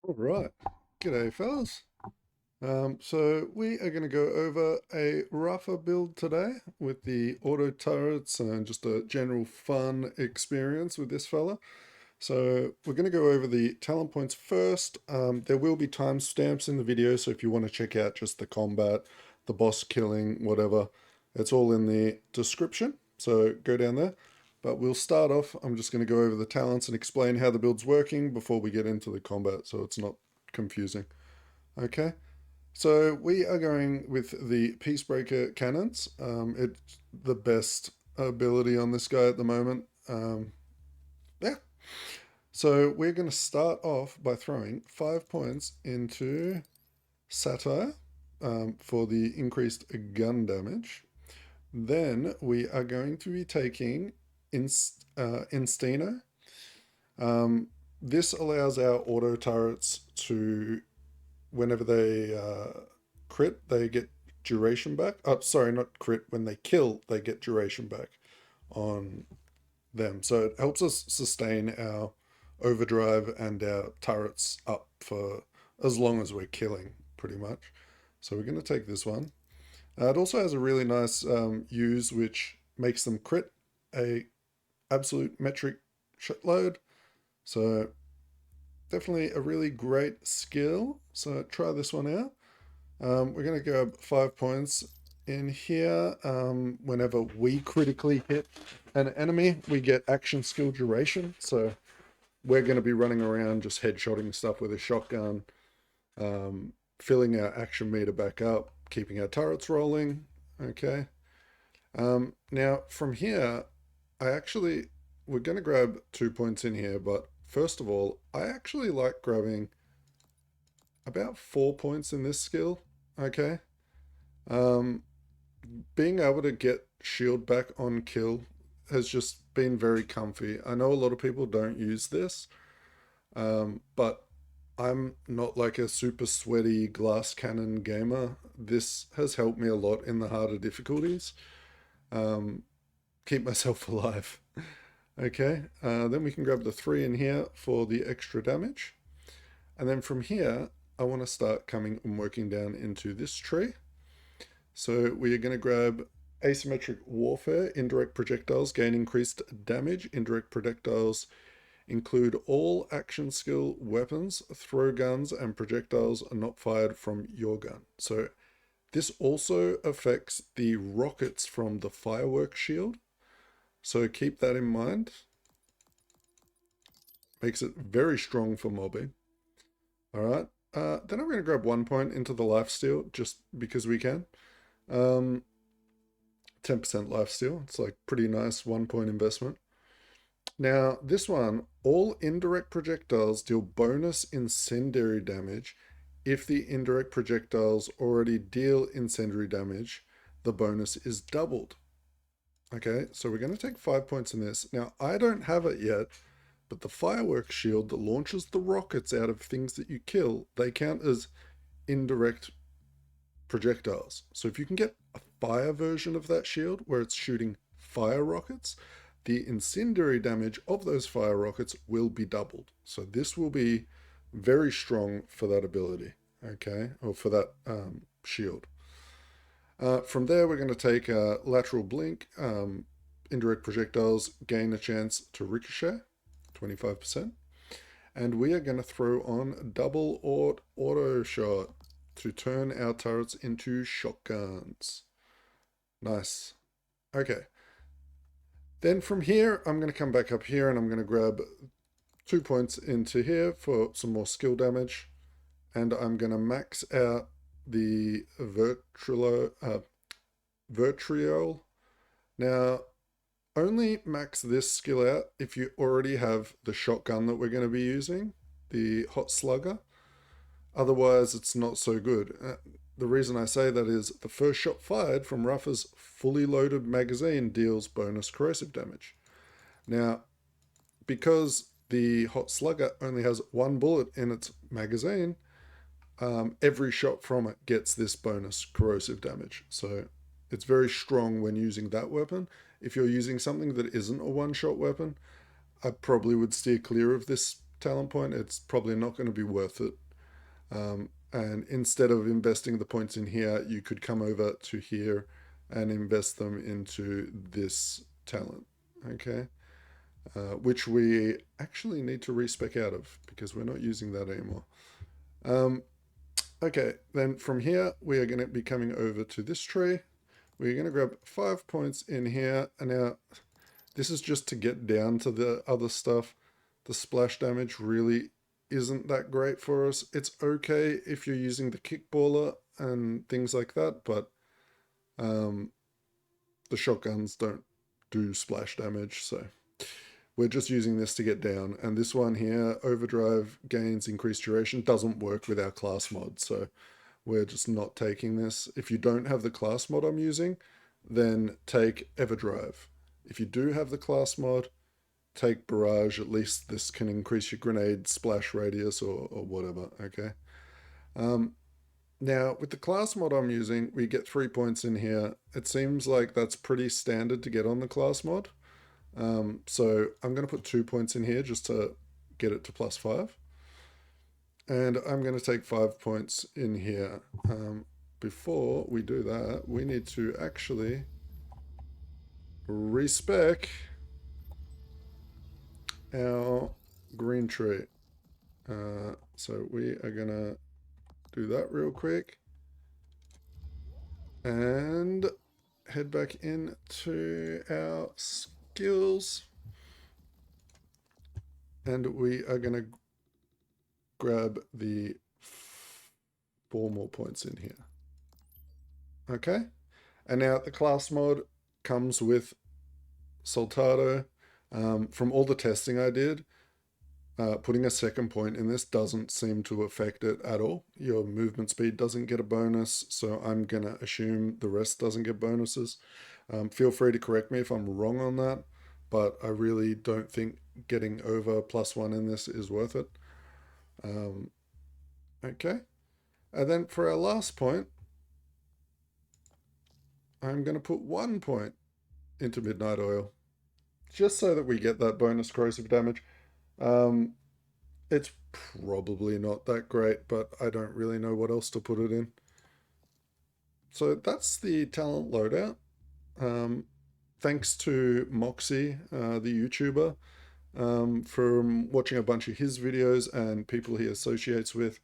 All right. G'day, fellas. So we are going to go over a Rafa build today with the auto turrets and just a general fun experience with this fella. So we're going to go over the talent points first. There will be timestamps in the video, so if you want to check out just the combat, the boss killing, whatever, it's all in the description. So go down there. But we'll start off, I'm just going to go over the talents and explain how the build's working before we get into the combat, so it's not confusing. Okay, so we are going with the Peacebreaker cannons. It's the best ability on this guy at the moment. Yeah, so we're going to start off by throwing 5 points into Satire for the increased gun damage. Then we are going to be taking Instino. Um, this allows our auto turrets to, whenever they crit, they get duration back. Oh, sorry, not crit. When they kill, they get duration back on them. So it helps us sustain our overdrive and our turrets up for as long as we're killing, pretty much. So we're going to take this one. It also has a really nice use, which makes them crit a absolute metric shitload. So definitely a really great skill. So try this one out. We're going to go 5 points in here. Whenever we critically hit an enemy, we get action skill duration. So we're going to be running around just headshotting stuff with a shotgun, filling our action meter back up, keeping our turrets rolling. Okay. Now from here, we're going to grab 2 points in here, but first of all, I actually like grabbing about 4 points in this skill. Okay. Um, Being able to get shield back on kill has just been very comfy. I know a lot of people don't use this, but I'm not like a super sweaty glass cannon gamer. This has helped me a lot in the harder difficulties. Keep myself alive. Okay, then we can grab the 3 in here for the extra damage. And then from here, I want to start coming and working down into this tree. So we are going to grab Asymmetric Warfare. Indirect projectiles gain increased damage. Indirect projectiles include all action skill weapons, throw guns, and projectiles are not fired from your gun. So this also affects the rockets from the fireworks shield. So keep that in mind. Makes it very strong for mobbing. All right. Then I'm going to grab 1 point into the lifesteal just because we can. 10% lifesteal. It's like pretty nice 1 point investment. Now, this one, all indirect projectiles deal bonus incendiary damage. If the indirect projectiles already deal incendiary damage, the bonus is doubled. Okay, so we're going to take 5 points in this. Now, I don't have it yet, but the fireworks shield that launches the rockets out of things that you kill, they count as indirect projectiles. So if you can get a fire version of that shield where it's shooting fire rockets, the incendiary damage of those fire rockets will be doubled. So this will be very strong for that ability, okay, or for that shield. From there, we're going to take a lateral blink. Indirect projectiles gain a chance to ricochet, 25%. And we are going to throw on double auto shot to turn our turrets into shotguns. Nice. Okay. Then from here, I'm going to come back up here and I'm going to grab 2 points into here for some more skill damage. And I'm going to max out the Virtual. Now, only max this skill out if you already have the shotgun that we're going to be using, the Hot Slugger. Otherwise, it's not so good. The reason I say that is the first shot fired from Rafa's fully loaded magazine deals bonus corrosive damage. Now, because the Hot Slugger only has 1 bullet in its magazine, every shot from it gets this bonus corrosive damage. So it's very strong when using that weapon. If you're using something that isn't a one-shot weapon, I probably would steer clear of this talent point, it's probably not going to be worth it. And instead of investing the points in here, you could come over to here and invest them into this talent, okay? Which we actually need to respec out of because we're not using that anymore. Okay, then from here, we are going to be coming over to this tree. We're going to grab 5 points in here. And now this is just to get down to the other stuff. The splash damage really isn't that great for us. It's okay if you're using the Kickballer and things like that, but the shotguns don't do splash damage, so we're just using this to get down. And this one here, overdrive gains increased duration, doesn't work with our class mod, so we're just not taking this. If you don't have the class mod I'm using, then take Everdrive. If you do have the class mod, take Barrage. At least this can increase your grenade splash radius or whatever, okay? Now, with the class mod I'm using, we get 3 points in here. It seems like that's pretty standard to get on the class mod. So I'm going to put 2 points in here just to get it to +5. And I'm going to take 5 points in here. Before we do that, we need to actually respec our green tree. So we are going to do that real quick. And head back into our skills. And we are going to grab the 4 more points in here. Okay. And now the class mod comes with Shoutout. From all the testing I did, putting a 2nd point in this doesn't seem to affect it at all. Your movement speed doesn't get a bonus, so I'm going to assume the rest doesn't get bonuses. Feel free to correct me if I'm wrong on that, but I really don't think getting over +1 in this is worth it. Okay. And then for our last point, I'm going to put 1 point into Midnight Oil, just so that we get that bonus corrosive damage. It's probably not that great, but I don't really know what else to put it in. So that's the talent loadout. Thanks to Moxie, the YouTuber, from watching a bunch of his videos and people he associates with.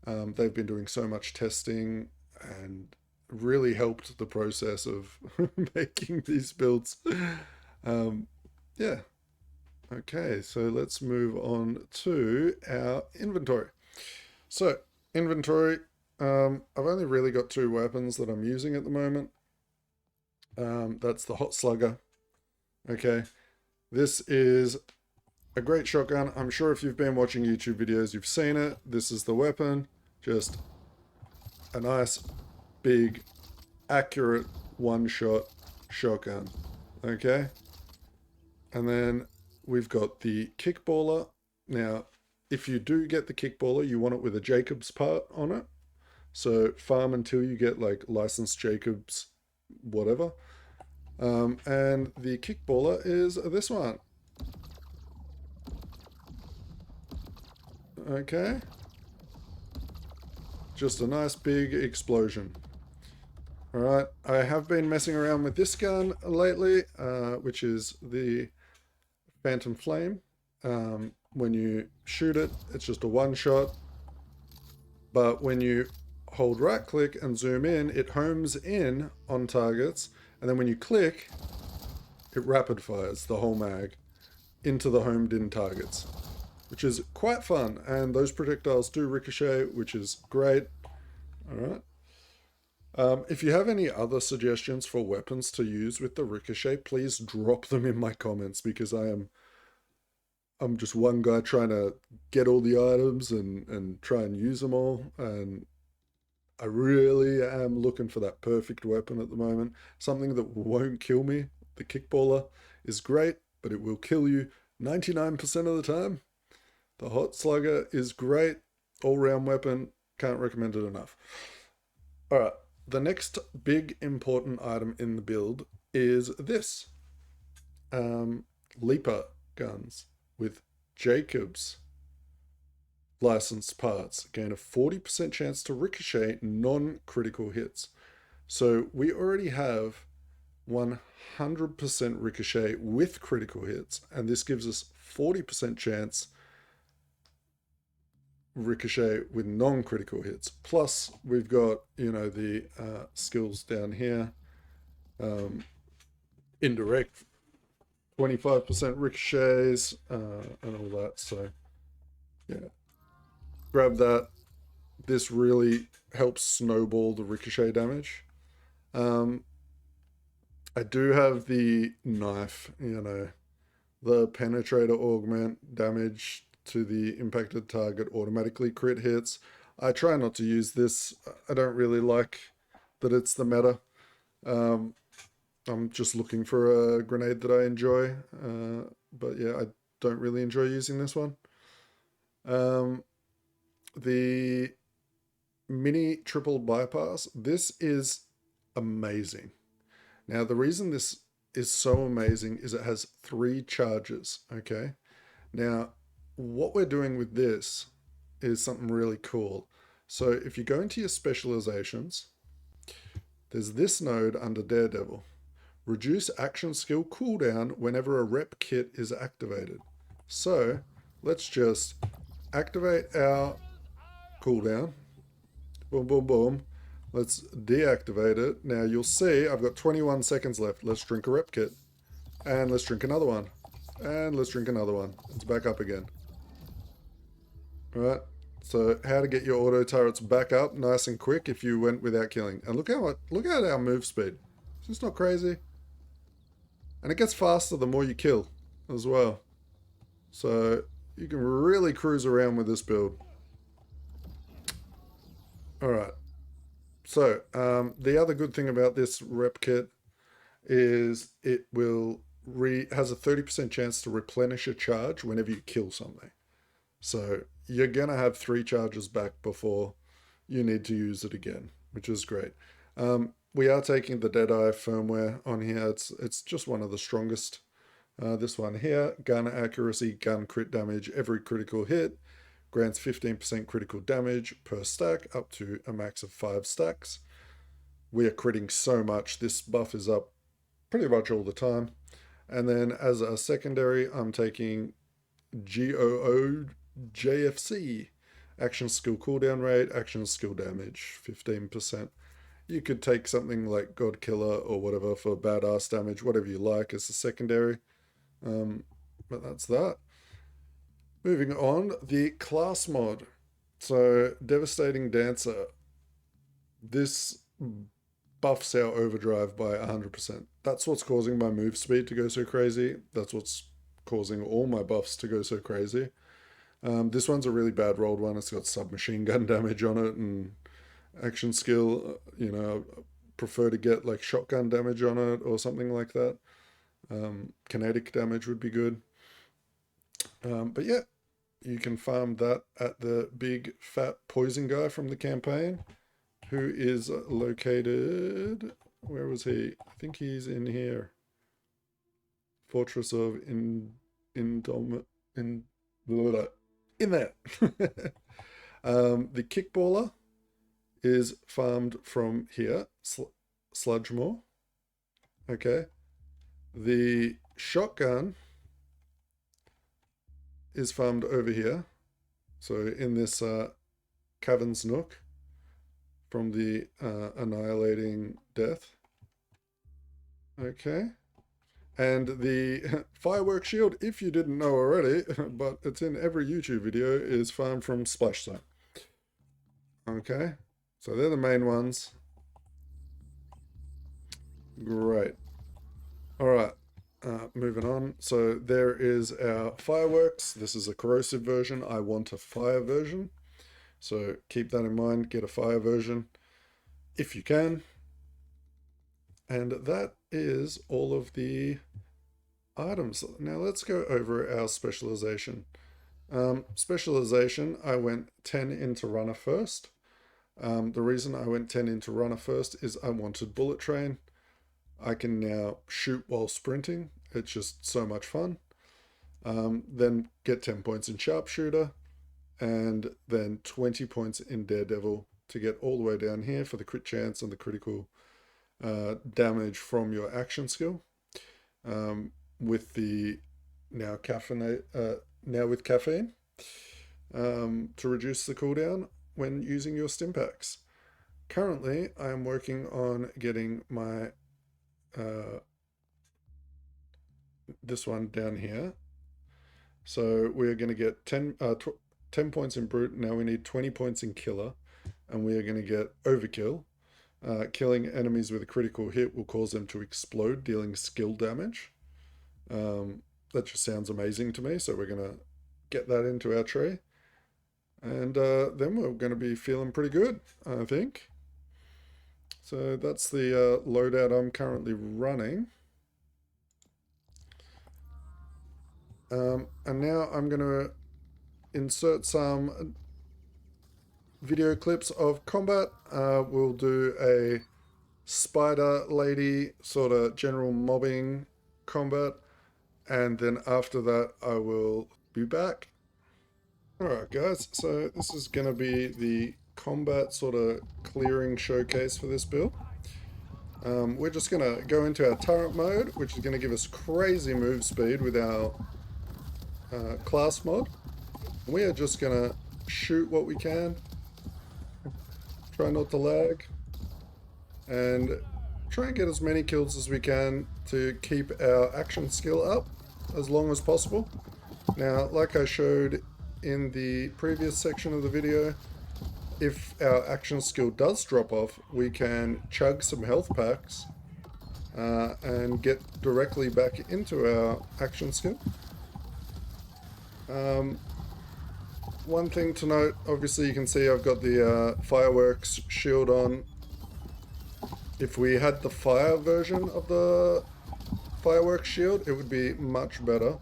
They've been doing so much testing and really helped the process of making these builds. Yeah. Okay, so let's move on to our inventory. So, inventory, I've only really got 2 weapons that I'm using at the moment. That's the Hot Slugger. Okay, this is a great shotgun. I'm sure if you've been watching YouTube videos, you've seen it. This is the weapon. Just a nice, big, accurate one-shot shotgun. Okay, and then we've got the Kickballer. Now, if you do get the Kickballer, you want it with a Jacobs part on it. So farm until you get like licensed Jacobs, whatever. And the Kickballer is this one. Okay. Just a nice big explosion. Alright, I have been messing around with this gun lately, which is the Phantom Flame. When you shoot it, it's just a one-shot. But when you hold right-click and zoom in, it homes in on targets. And then when you click, it rapid fires the whole mag into the homed-in targets, which is quite fun. And those projectiles do ricochet, which is great. Alright. If you have any other suggestions for weapons to use with the ricochet, please drop them in my comments, because I'm just one guy trying to get all the items and try and use them all, and I really am looking for that perfect weapon at the moment. Something that won't kill me. The Kickballer is great, but it will kill you 99% of the time. The Hot Slugger is great. All-round weapon. Can't recommend it enough. Alright, the next big important item in the build is this. Leaper guns with Jacobs licensed parts. Gain a 40% chance to ricochet non-critical hits. So we already have 100% ricochet with critical hits, and this gives us 40% chance ricochet with non-critical hits. Plus, we've got, you know, the skills down here. Indirect 25% ricochets and all that. So yeah, grab that. This really helps snowball the ricochet damage. I do have the knife, you know, the penetrator augment damage to the impacted target automatically crit hits. I try not to use this. I don't really like that it's the meta. I'm just looking for a grenade that I enjoy. But yeah, I don't really enjoy using this one. The mini triple bypass. This is amazing. Now, the reason this is so amazing is it has 3 charges, okay? Now, what we're doing with this is something really cool. So if you go into your specializations, there's this node under Daredevil. Reduce action skill cooldown whenever a rep kit is activated. So let's just activate our cooldown. Boom, boom, boom. Let's deactivate it. Now you'll see I've got 21 seconds left. Let's drink a rep kit. And let's drink another one. And let's drink another one. It's back up again. Alright. So how to get your auto turrets back up nice and quick if you went without killing. And look at our move speed. Is this not crazy? And it gets faster the more you kill as well. So you can really cruise around with this build. Alright. So the other good thing about this rep kit is it will has a 30% chance to replenish a charge whenever you kill something. So you're gonna have 3 charges back before you need to use it again, which is great. We are taking the Deadeye firmware on here. It's just one of the strongest. This one here, gun accuracy, gun crit damage, every critical hit, grants 15% critical damage per stack up to a max of 5 stacks. We are critting so much. This buff is up pretty much all the time. And then as a secondary, I'm taking GOO JFC. Action skill cooldown rate, action skill damage, 15%. You could take something like God Killer or whatever for badass damage, whatever you like as a secondary. But that's that. Moving on, the class mod. So, Devastating Dancer. This buffs our overdrive by 100%. That's what's causing my move speed to go so crazy. That's what's causing all my buffs to go so crazy. This one's a really bad rolled one. It's got submachine gun damage on it and action skill. You know, prefer to get like shotgun damage on it or something like that. Kinetic damage would be good. But yeah, you can farm that at the big fat poison guy from the campaign, who is located, where was he? I think he's in here. Fortress of in there. The Kickballer is farmed from here, Sludgemore. Okay. The shotgun is farmed over here. So in this Caverns Nook from the Annihilating Death. Okay. And the Firework Shield, if you didn't know already, but it's in every YouTube video, is farmed from Splash Zone. Okay. So they're the main ones. Great. Alright. Moving on. So there is our fireworks. This is a corrosive version. I want a fire version. So keep that in mind. Get a fire version if you can. And that is all of the items. Now let's go over our specialization. Specialization, I went 10 into runner first. The reason I went 10 into runner first is I wanted bullet train. I can now shoot while sprinting. It's just so much fun. Then get 10 points in sharpshooter. and then 20 points in Daredevil to get all the way down here for the crit chance and the critical damage from your action skill. With the now with caffeine to reduce the cooldown when using your stim packs. Currently, I am working on getting my this one down here. So we're going to get 10 points in brute. Now we need 20 points in killer, and we are going to get overkill. Killing enemies with a critical hit will cause them to explode, dealing skill damage. That just sounds amazing to me, so we're going to get that into our tree. And then we're going to be feeling pretty good, I think. So that's the loadout I'm currently running. And now I'm going to insert some video clips of combat. We'll do a spider lady sort of general mobbing combat, and then after that I will be back. Alright guys, so this is going to be the combat sort of clearing showcase for this build. We're just going to go into our turret mode, which is going to give us crazy move speed with our class mod. We are just going to shoot what we can, try not to lag, and try and get as many kills as we can to keep our action skill up as long as possible. Now, like I showed in the previous section of the video, if our action skill does drop off, we can chug some health packs and get directly back into our action skill. One thing to note, obviously you can see I've got the fireworks shield on. If we had the fire version of the fireworks shield, it would be much better.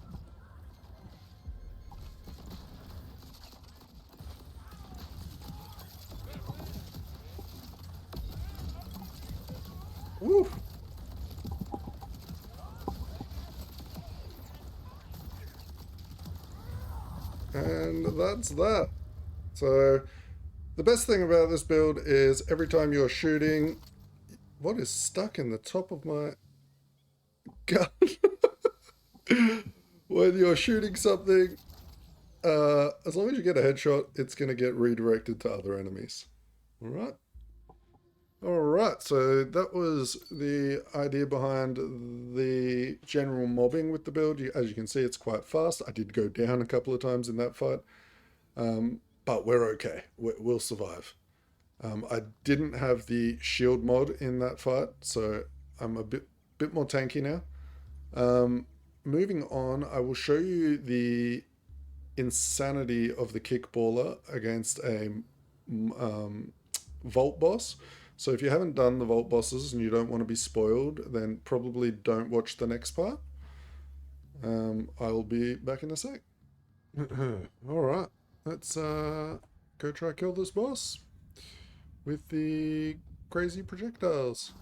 Woo! And that's that. So the best thing about this build is every time you're shooting, what is stuck in the top of my gun? When you're shooting something, as long as you get a headshot, it's going to get redirected to other enemies. Alright. Alright, so that was the idea behind the general mobbing with the build. As you can see, it's quite fast. I did go down a couple of times in that fight, but we're okay. We'll survive. I didn't have the shield mod in that fight, so I'm a bit more tanky now. Moving on, I will show you the insanity of the Kickballer against a Vault boss. So if you haven't done the Vault bosses and you don't want to be spoiled, then probably don't watch the next part. I'll be back in a sec. Alright, let's go try kill this boss with the crazy projectiles.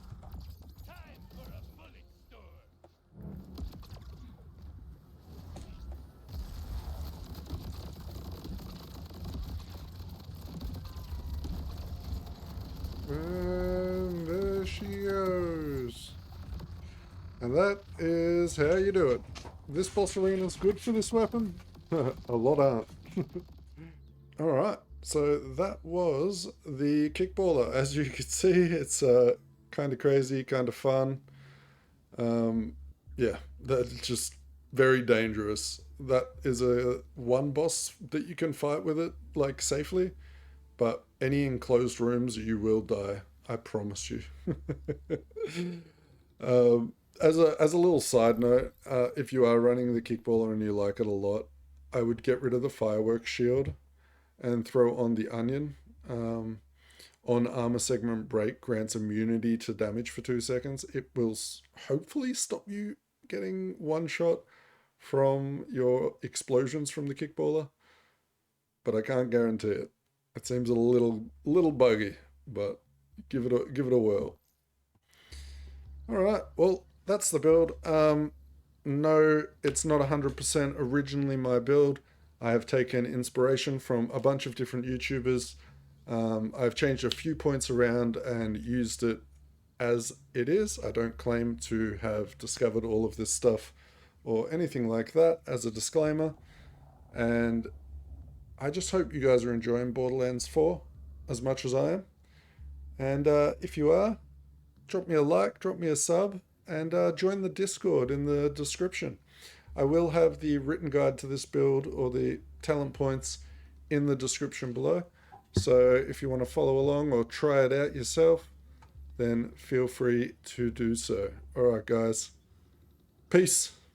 And there she goes. And that is how you do it. This boss arena is good for this weapon. A lot aren't. Alright, so that was the Kickballer. As you can see, it's kind of crazy, kind of fun. Yeah, that's just very dangerous. That is one boss that you can fight with it, like, safely. But any enclosed rooms, you will die. I promise you. As a little side note, if you are running the Kickballer and you like it a lot, I would get rid of the fireworks shield and throw on the onion. On armor segment break, grants immunity to damage for 2 seconds. It will hopefully stop you getting one shot from your explosions from the Kickballer, but I can't guarantee it. It seems a little buggy, but give it a whirl. All right, well, that's the build. No, it's not 100% originally my build. I have taken inspiration from a bunch of different YouTubers. I've changed a few points around and used it as it is. I don't claim to have discovered all of this stuff or anything like that, as a disclaimer. And I just hope you guys are enjoying Borderlands 4 as much as I am. And if you are, drop me a like, drop me a sub, and join the Discord in the description. I will have the written guide to this build or the talent points in the description below. So if you want to follow along or try it out yourself, then feel free to do so. Alright guys, peace.